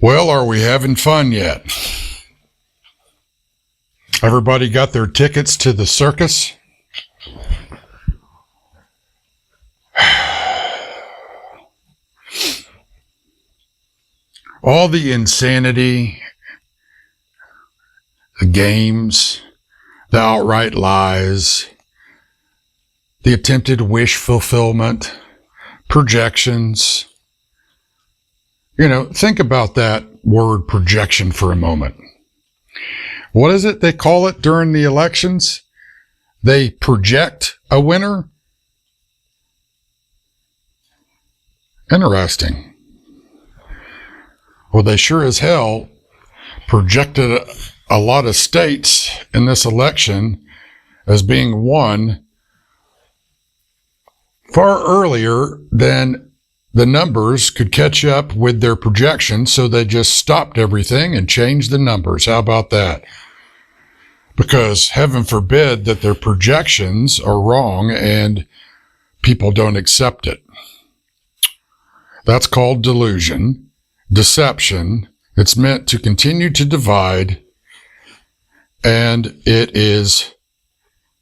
Well, are we having fun yet? Everybody got their tickets to the circus? All the insanity, the games, the outright lies, the attempted wish fulfillment, projections. Think about that word projection for a moment. What is it they call it during the elections? They project a winner? Interesting. Well, they sure as hell projected a lot of states in this election as being won far earlier than the numbers could catch up with their projections, so they just stopped everything and changed the numbers. How about that? Because heaven forbid that their projections are wrong and people don't accept it. That's called delusion, deception. It's meant to continue to divide, and it is,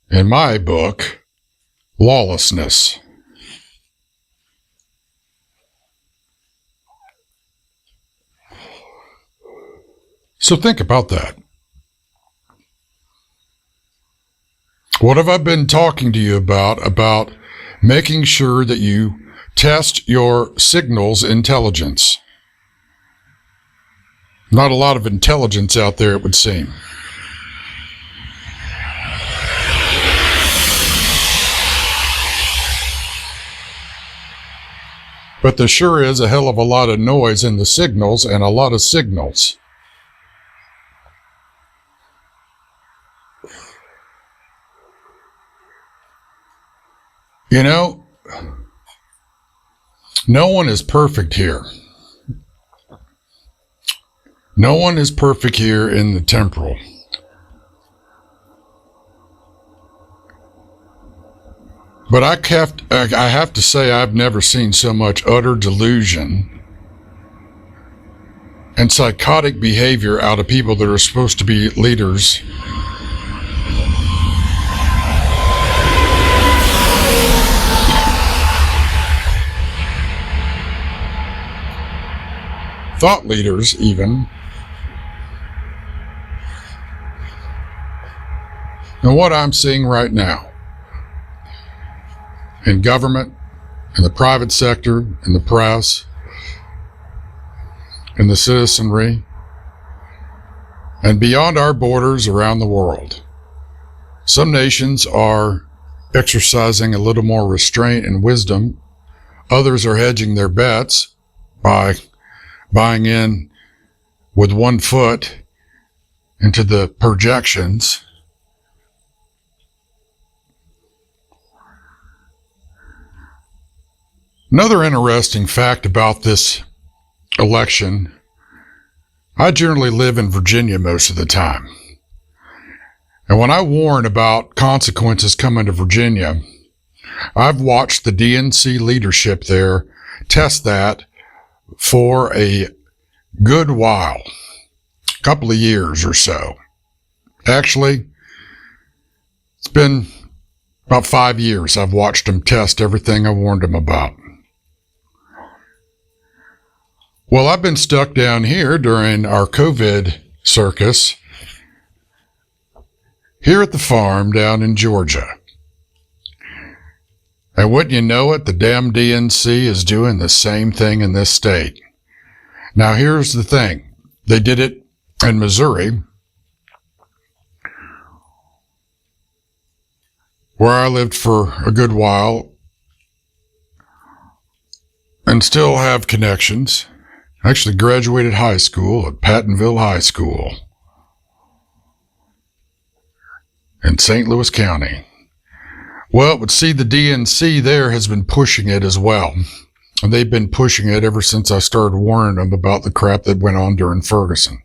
in my book, lawlessness. So think about that. What have I been talking to you about? About making sure that you test your signals intelligence. Not a lot of intelligence out there, it would seem. But there sure is a hell of a lot of noise in the signals and a lot of signals. No one is perfect here. No one is perfect here in the temporal. But I have to say I've never seen so much utter delusion and psychotic behavior out of people that are supposed to be leaders. Thought leaders, even. And what I'm seeing right now in government, in the private sector, in the press, in the citizenry, and beyond our borders around the world. Some nations are exercising a little more restraint and wisdom. Others are hedging their bets by buying in with 1 foot into the projections. Another interesting fact about this election, I generally live in Virginia most of the time. And when I warn about consequences coming to Virginia, I've watched the DNC leadership there test that for a good while, a couple of years or so. Actually, it's been about 5 years I've watched them test everything I warned them about. Well, I've been stuck down here during our COVID circus here at the farm down in Georgia. And wouldn't you know it, the damn DNC is doing the same thing in this state. Now, here's the thing. They did it in Missouri, where I lived for a good while and still have connections. I actually graduated high school at Pattonville High School in St. Louis County. Well, but see, the DNC there has been pushing it as well. And they've been pushing it ever since I started warning them about the crap that went on during Ferguson.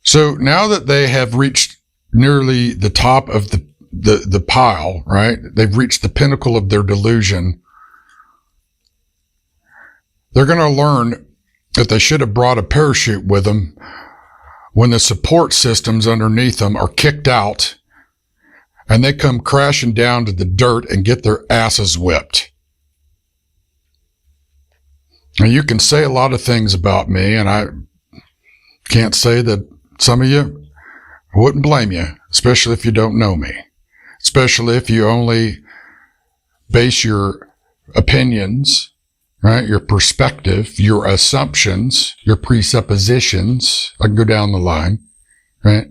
So now that they have reached nearly the top of the pile, right? They've reached the pinnacle of their delusion. They're going to learn that they should have brought a parachute with them when the support systems underneath them are kicked out and they come crashing down to the dirt and get their asses whipped. And you can say a lot of things about me, and I can't say that some of you, I wouldn't blame you, especially if you don't know me, especially if you only base your opinions, right, your perspective, your assumptions, your presuppositions, I can go down the line, right,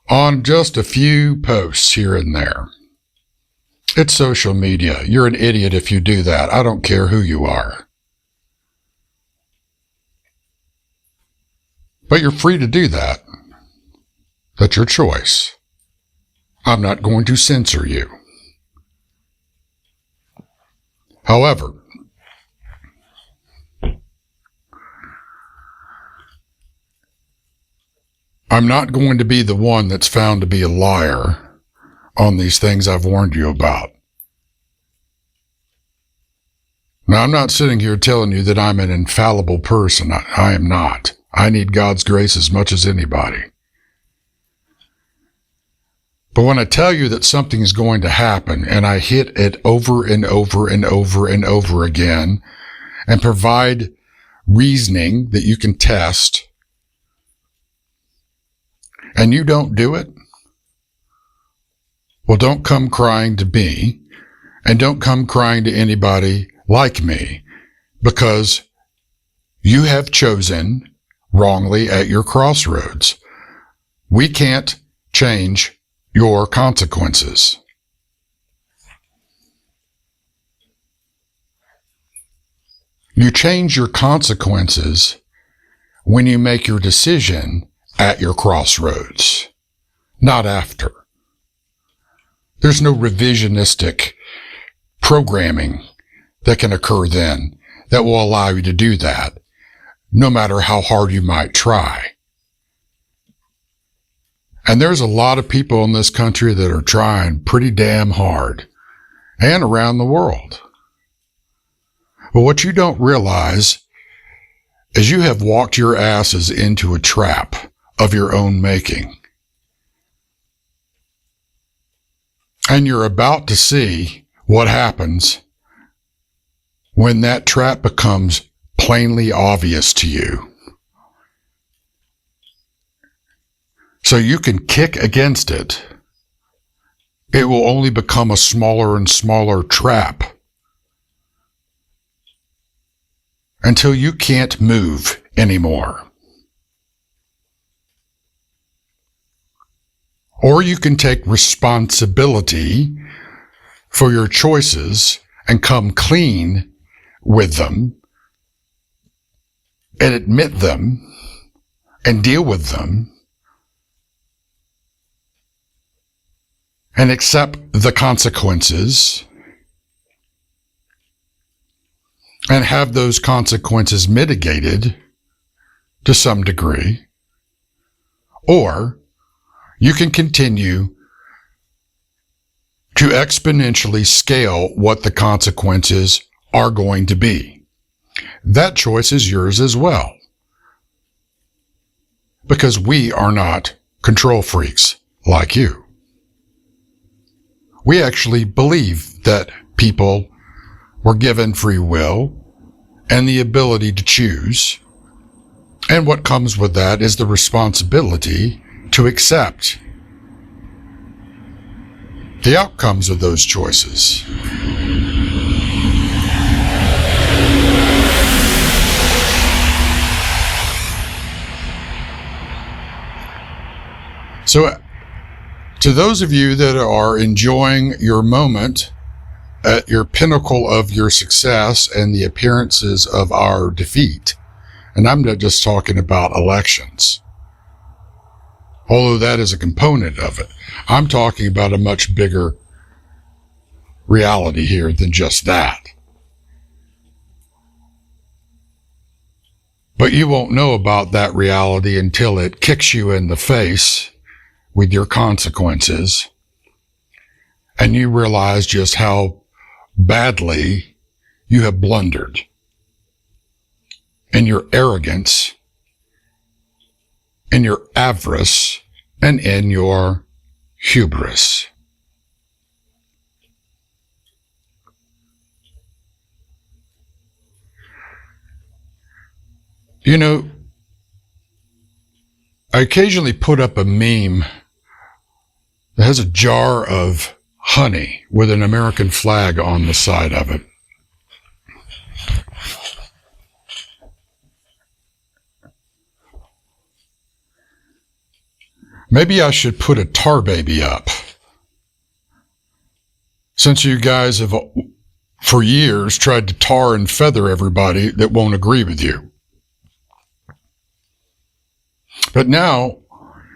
on just a few posts here and there. It's social media. You're an idiot if you do that. I don't care who you are. But you're free to do that. That's your choice. I'm not going to censor you. However, I'm not going to be the one that's found to be a liar on these things I've warned you about. Now, I'm not sitting here telling you that I'm an infallible person. I am not. I need God's grace as much as anybody. But when I tell you that something's going to happen, and I hit it over and over and over and over again, and provide reasoning that you can test, and you don't do it, well, don't come crying to me, and don't come crying to anybody like me, because you have chosen wrongly at your crossroads. We can't change your consequences. You change your consequences when you make your decision at your crossroads, not after. There's no revisionistic programming that can occur then that will allow you to do that, no matter how hard you might try. And there's a lot of people in this country that are trying pretty damn hard, and around the world. But what you don't realize is you have walked your asses into a trap of your own making. And you're about to see what happens when that trap becomes plainly obvious to you. So you can kick against it. It will only become a smaller and smaller trap until you can't move anymore. Or you can take responsibility for your choices and come clean with them and admit them and deal with them and accept the consequences and have those consequences mitigated to some degree. Or you can continue to exponentially scale what the consequences are going to be. That choice is yours as well. Because we are not control freaks like you. We actually believe that people were given free will and the ability to choose. And what comes with that is the responsibility to accept the outcomes of those choices. So, to those of you that are enjoying your moment at your pinnacle of your success and the appearances of our defeat, and I'm not just talking about elections, although that is a component of it. I'm talking about a much bigger reality here than just that. But you won't know about that reality until it kicks you in the face with your consequences, and you realize just how badly you have blundered. in your arrogance, in your avarice, and in your hubris. You know, I occasionally put up a meme that has a jar of honey with an American flag on the side of it. Maybe I should put a tar baby up, since you guys have, for years, tried to tar and feather everybody that won't agree with you. But now,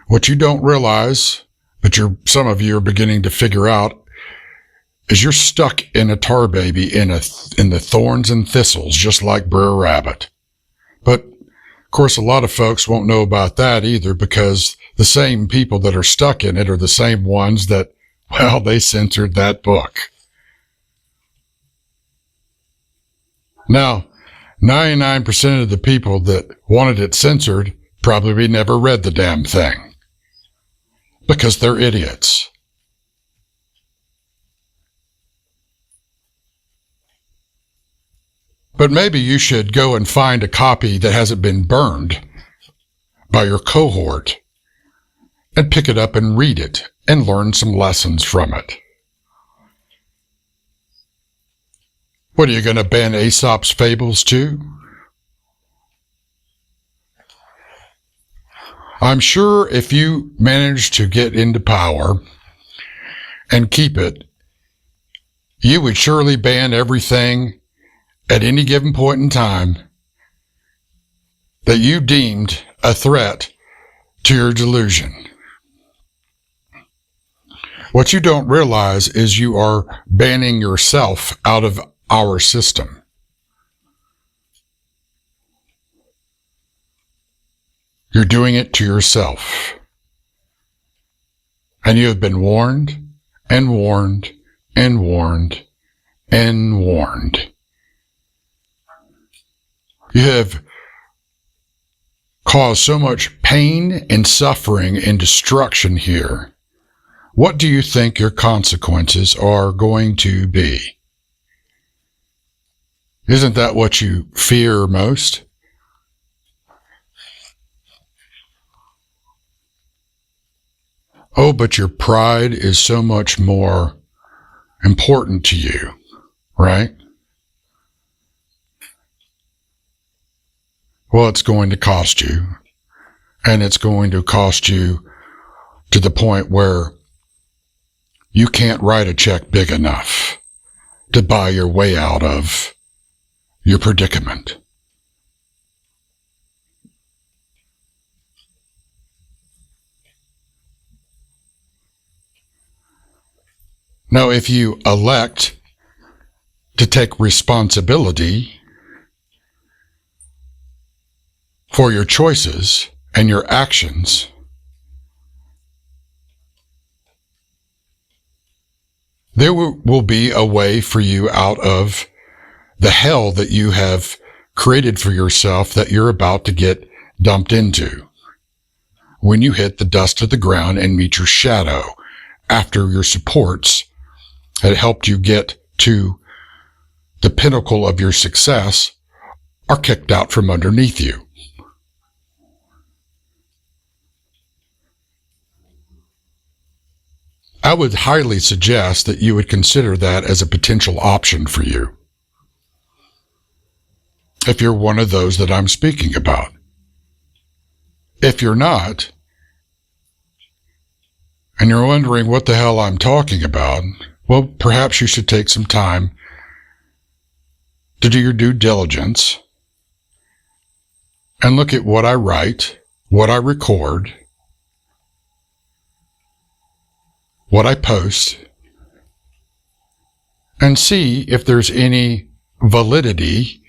what you don't realize, but some of you are beginning to figure out, is you're stuck in a tar baby in the thorns and thistles, just like Brer Rabbit. But, of course, a lot of folks won't know about that either, because the same people that are stuck in it are the same ones that, well, they censored that book. Now, 99% of the people that wanted it censored probably never read the damn thing, because they're idiots. But maybe you should go and find a copy that hasn't been burned by your cohort and pick it up and read it and learn some lessons from it. What, are you going to ban Aesop's fables too? I'm sure if you manage to get into power and keep it, you would surely ban everything at any given point in time that you deemed a threat to your delusion. What you don't realize is you are banning yourself out of our system. You're doing it to yourself. And you have been warned and warned and warned and warned. You have caused so much pain and suffering and destruction here. What do you think your consequences are going to be? Isn't that what you fear most? Oh, but your pride is so much more important to you, right? Well, it's going to cost you. And it's going to cost you to the point where you can't write a check big enough to buy your way out of your predicament. Now, if you elect to take responsibility for your choices and your actions, there will be a way for you out of the hell that you have created for yourself that you're about to get dumped into when you hit the dust of the ground and meet your shadow after your supports that helped you get to the pinnacle of your success are kicked out from underneath you. I would highly suggest that you would consider that as a potential option for you, if you're one of those that I'm speaking about. If you're not, and you're wondering what the hell I'm talking about, well, perhaps you should take some time to do your due diligence and look at what I write, what I record, what I post, and see if there's any validity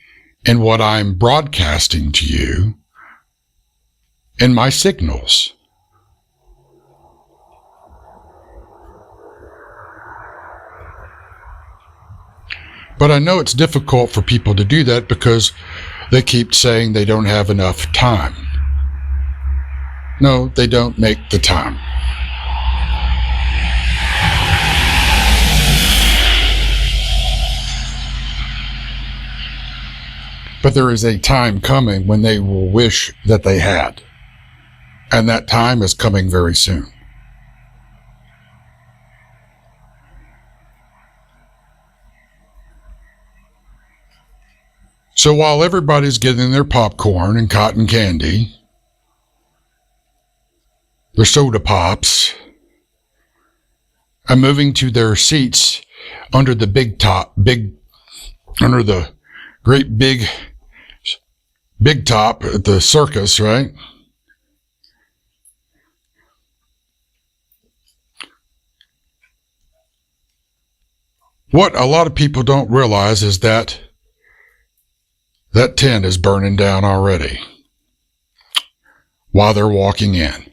in what I'm broadcasting to you in my signals. But I know it's difficult for people to do that because They keep saying they don't have enough time. No, they don't make the time. But there is a time coming when they will wish that they had. And that time is coming very soon. So while everybody's getting their popcorn and cotton candy, their soda pops, and moving to their seats under the great big top at the circus, right? What a lot of people don't realize is that tent is burning down already while they're walking in.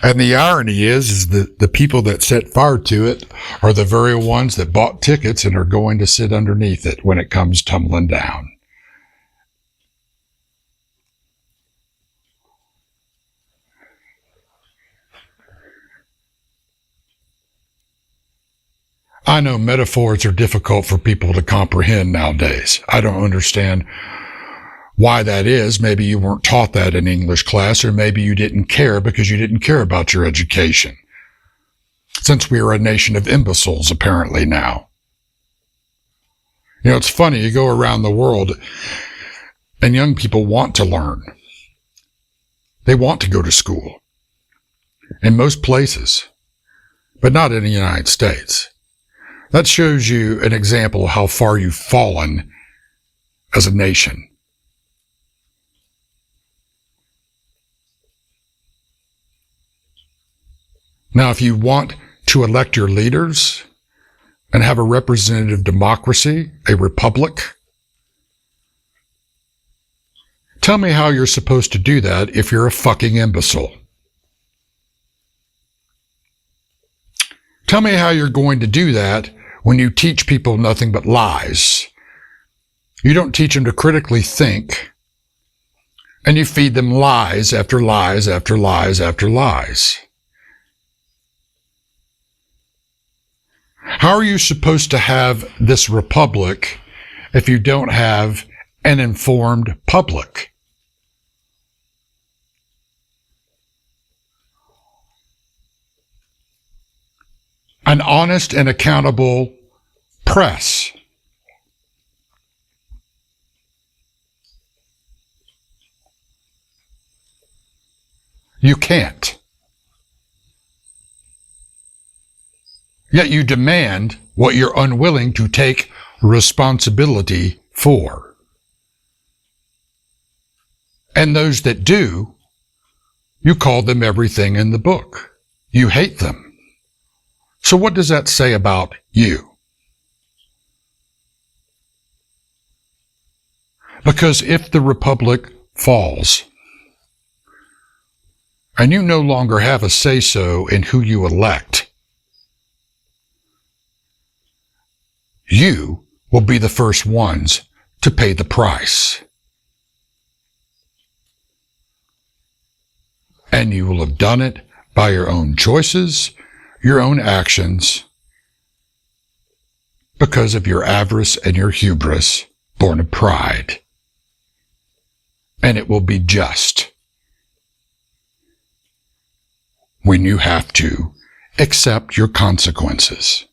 And the irony is that the people that set fire to it are the very ones that bought tickets and are going to sit underneath it when it comes tumbling down. I know metaphors are difficult for people to comprehend nowadays. I don't understand why that is. Maybe you weren't taught that in English class, or maybe you didn't care because you didn't care about your education. Since we are a nation of imbeciles, apparently now. You know, it's funny, you go around the world and young people want to learn. They want to go to school. In most places, but not in the United States. That shows you an example of how far you've fallen as a nation. Now, if you want to elect your leaders and have a representative democracy, a republic, tell me how you're supposed to do that if you're a fucking imbecile. Tell me how you're going to do that when you teach people nothing but lies. You don't teach them to critically think, and you feed them lies after lies after lies after lies. How are you supposed to have this republic if you don't have an informed public? An honest and accountable press. You can't. Yet you demand what you're unwilling to take responsibility for. And those that do, you call them everything in the book. You hate them. So what does that say about you? Because if the republic falls, and you no longer have a say-so in who you elect, you will be the first ones to pay the price. And you will have done it by your own choices, your own actions, because of your avarice and your hubris, born of pride. And it will be just when you have to accept your consequences.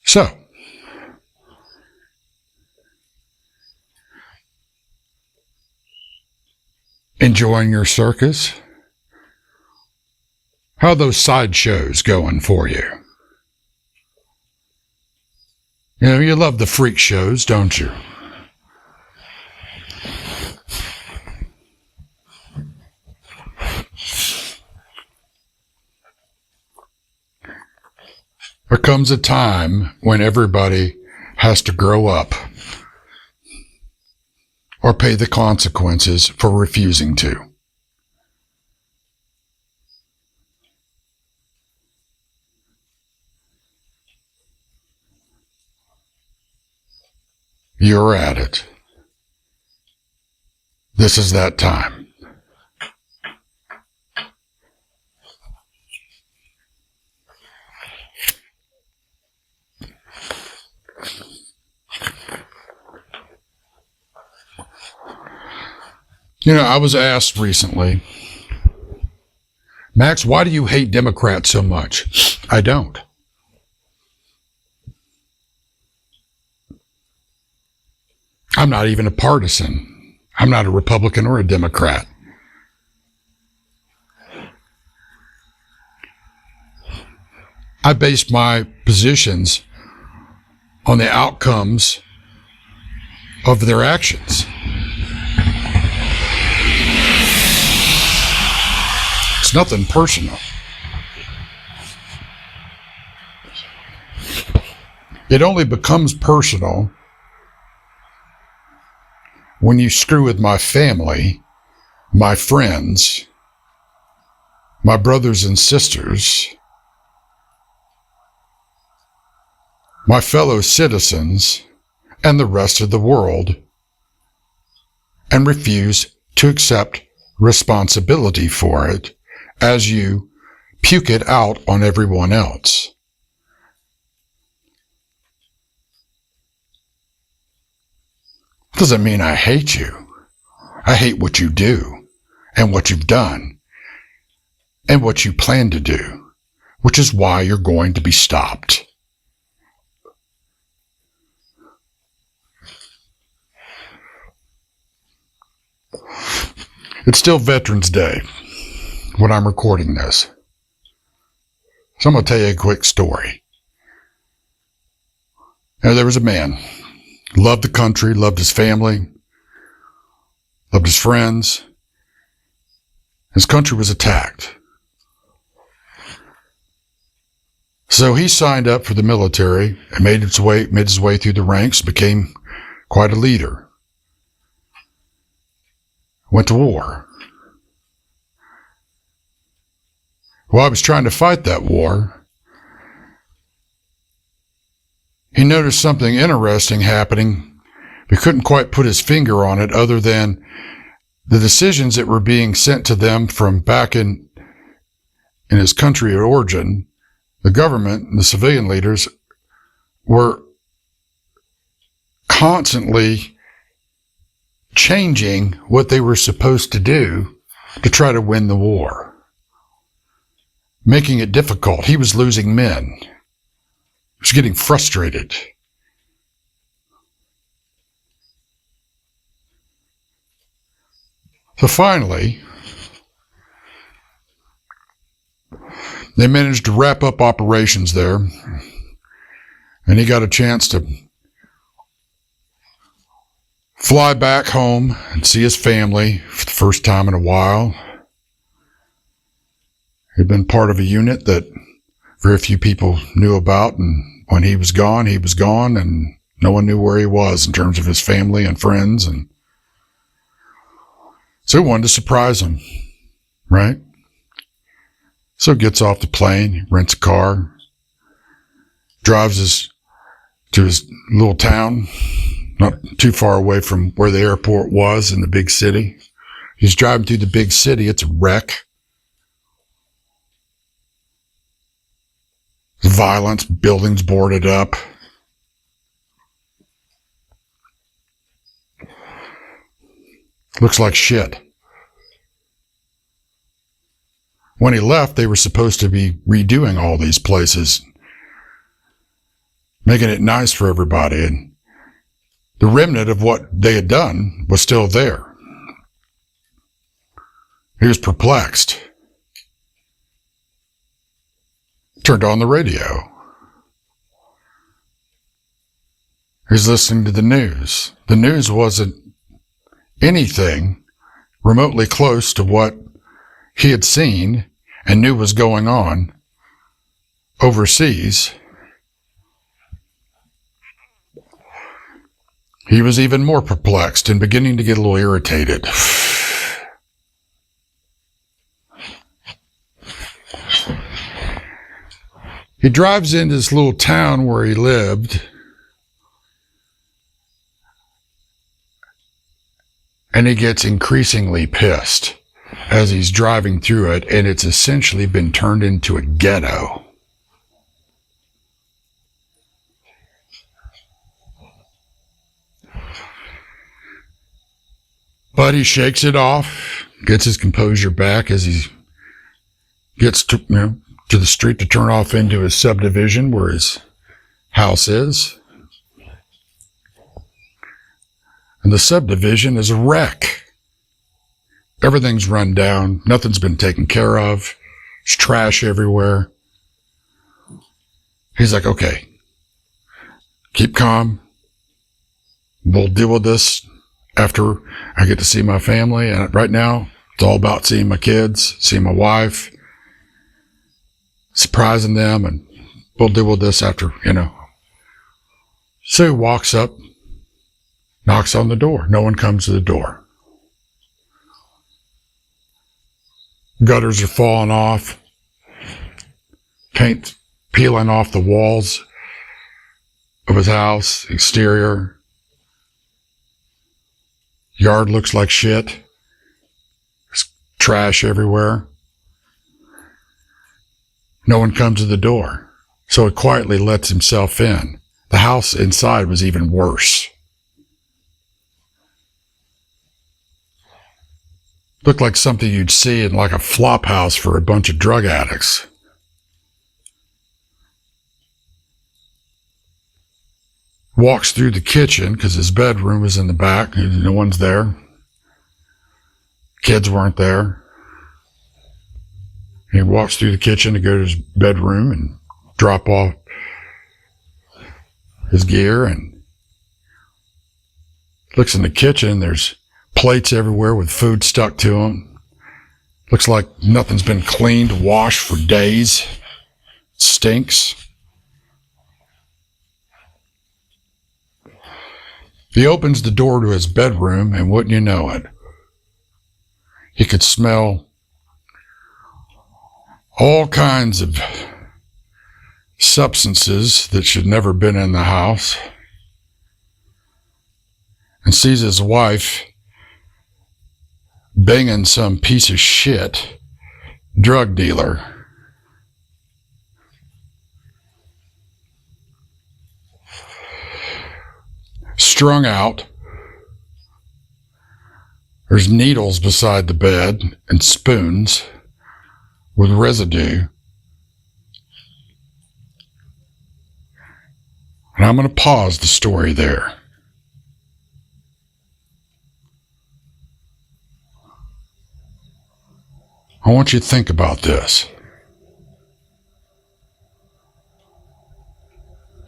So, enjoying your circus? How are those sideshows going for you? You know, you love the freak shows, don't you? There comes a time when everybody has to grow up or pay the consequences for refusing to. You're at it. This is that time. You know, I was asked recently, Max, why do you hate Democrats so much? I don't. I'm not even a partisan. I'm not a Republican or a Democrat. I base my positions on the outcomes of their actions. It's nothing personal. It only becomes personal when you screw with my family, my friends, my brothers and sisters, my fellow citizens, and the rest of the world, and refuse to accept responsibility for it as you puke it out on everyone else. Doesn't mean I hate you. I hate what you do and what you've done and what you plan to do, which is why you're going to be stopped. It's still Veterans Day when I'm recording this. So I'm going to tell you a quick story. Now, there was a man, loved the country, loved his family, loved his friends. His country was attacked. So he signed up for the military and made his way through the ranks, became quite a leader. Went to war. While I was trying to fight that war, he noticed something interesting happening. He couldn't quite put his finger on it other than the decisions that were being sent to them from back in his country of origin. The government and the civilian leaders were constantly changing what they were supposed to do to try to win the war, making it difficult. He was losing men. He was getting frustrated. So finally, they managed to wrap up operations there, and he got a chance to fly back home and see his family for the first time in a while. He'd been part of a unit that very few people knew about, and when he was gone, and no one knew where he was in terms of his family and friends, and so he wanted to surprise him, right? So he gets off the plane, rents a car, drives to his little town, not too far away from where the airport was in the big city. He's driving through the big city. It's a wreck. Violence, buildings boarded up. Looks like shit. When he left, they were supposed to be redoing all these places, making it nice for everybody, and the remnant of what they had done was still there. He was perplexed. Turned on the radio. He's listening to the news. The news wasn't anything remotely close to what he had seen and knew was going on overseas. He was even more perplexed and beginning to get a little irritated. He drives into this little town where he lived, And he gets increasingly pissed as he's driving through it, and it's essentially been turned into a ghetto. But he shakes it off, gets his composure back as he gets to the street to turn off into his subdivision where his house is. And the subdivision is a wreck. Everything's run down. Nothing's been taken care of. There's trash everywhere. He's like, okay, keep calm. We'll deal with this after I get to see my family. And right now, it's all about seeing my kids, seeing my wife, surprising them, and we'll deal with this after, So he walks up, knocks on the door. No one comes to the door. Gutters are falling off. Paint peeling off the walls of his house, exterior. Yard looks like shit. There's trash everywhere. No one comes to the door, so he quietly lets himself in. The house inside was even worse. Looked like something you'd see in like a flop house for a bunch of drug addicts. Walks through the kitchen because his bedroom was in the back. No one's there. Kids weren't there. He walks through the kitchen to go to his bedroom and drop off his gear, and looks in the kitchen. There's plates everywhere with food stuck to them. Looks like nothing's been cleaned, washed for days. Stinks. He opens the door to his bedroom, and wouldn't you know it, he could smell all kinds of substances that should never been in the house, and sees his wife banging some piece of shit drug dealer. Strung out. There's needles beside the bed and spoons with residue. And I'm going to pause the story there. I want you to think about this.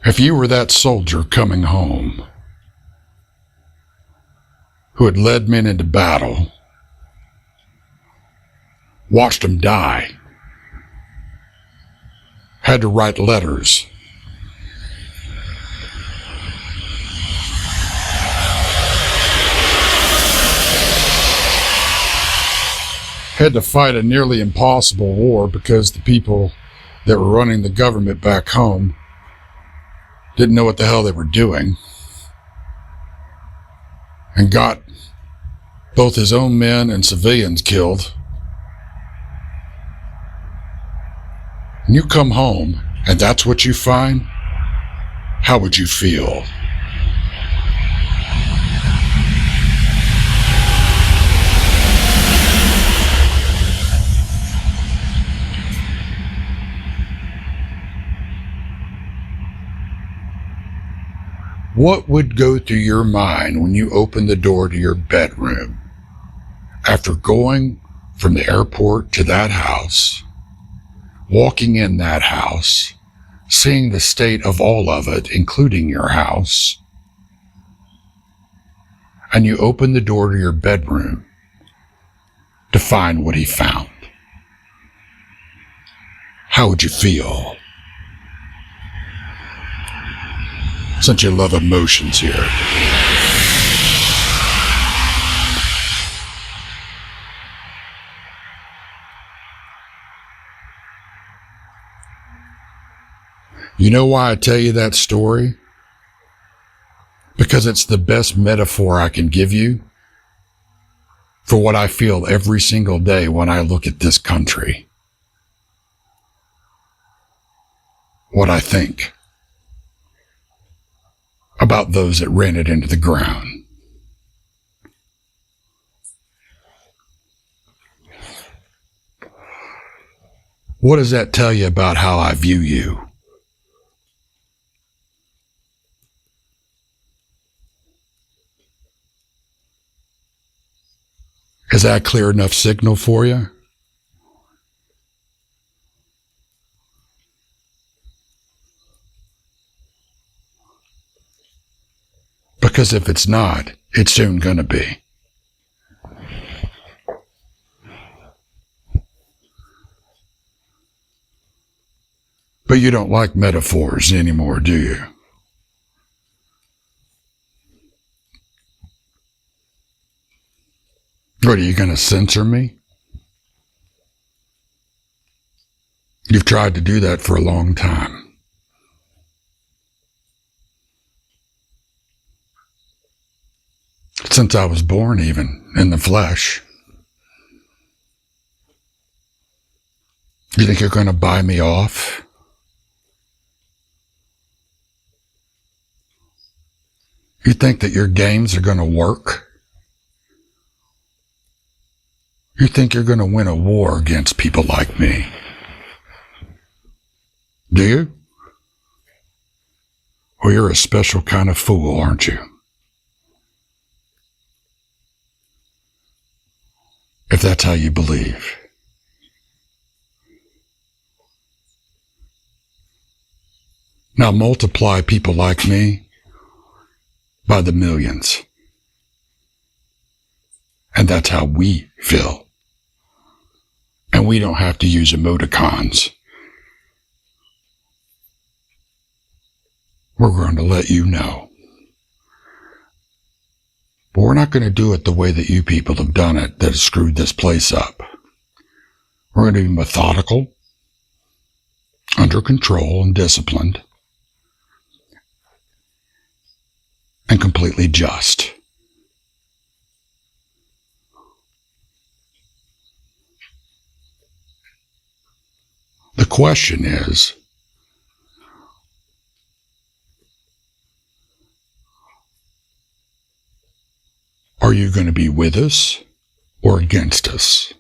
If you were that soldier coming home who had led men into battle, watched them die, had to write letters, had to fight a nearly impossible war because the people that were running the government back home didn't know what the hell they were doing, and got both his own men and civilians killed. And you come home, and that's what you find? How would you feel? What would go through your mind when you open the door to your bedroom after going from the airport to that house, walking in that house, seeing the state of all of it, including your house, and you open the door to your bedroom to find what he found? How would you feel? Since you love emotions here. You know why I tell you that story? Because it's the best metaphor I can give you for what I feel every single day when I look at this country. What I think about those that ran it into the ground. What does that tell you about how I view you? Is that a clear enough signal for you? Because if it's not, it's soon going to be. But you don't like metaphors anymore, do you? What, are you going to censor me? You've tried to do that for a long time. Since I was born, even, in the flesh. You think you're going to buy me off? You think that your games are going to work? You think you're going to win a war against people like me? Do you? Well, you're a special kind of fool, aren't you? If that's how you believe. Now multiply people like me by the millions. And that's how we feel. And we don't have to use emoticons. We're going to let you know. But we're not going to do it the way that you people have done it that has screwed this place up. We're going to be methodical, under control and disciplined, and completely just. The question is, are you going to be with us or against us?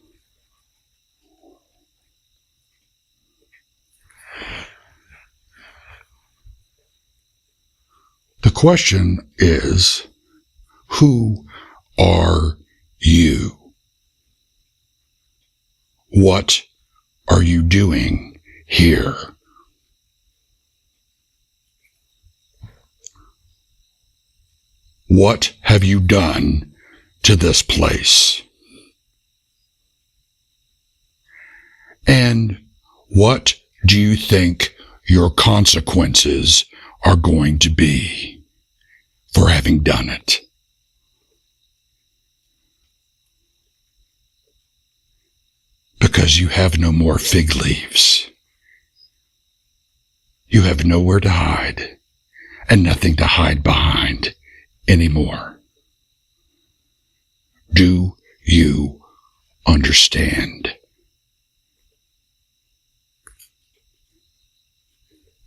The question is, who are you? What are you doing here? What have you done to this place? And what do you think your consequences are going to be for having done it? Because you have no more fig leaves. You have nowhere to hide and nothing to hide behind anymore. Do you understand?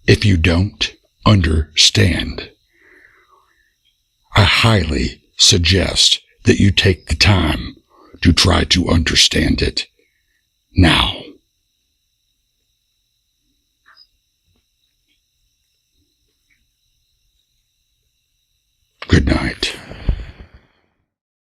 If you don't understand, I highly suggest that you take the time to try to understand it now. Good night.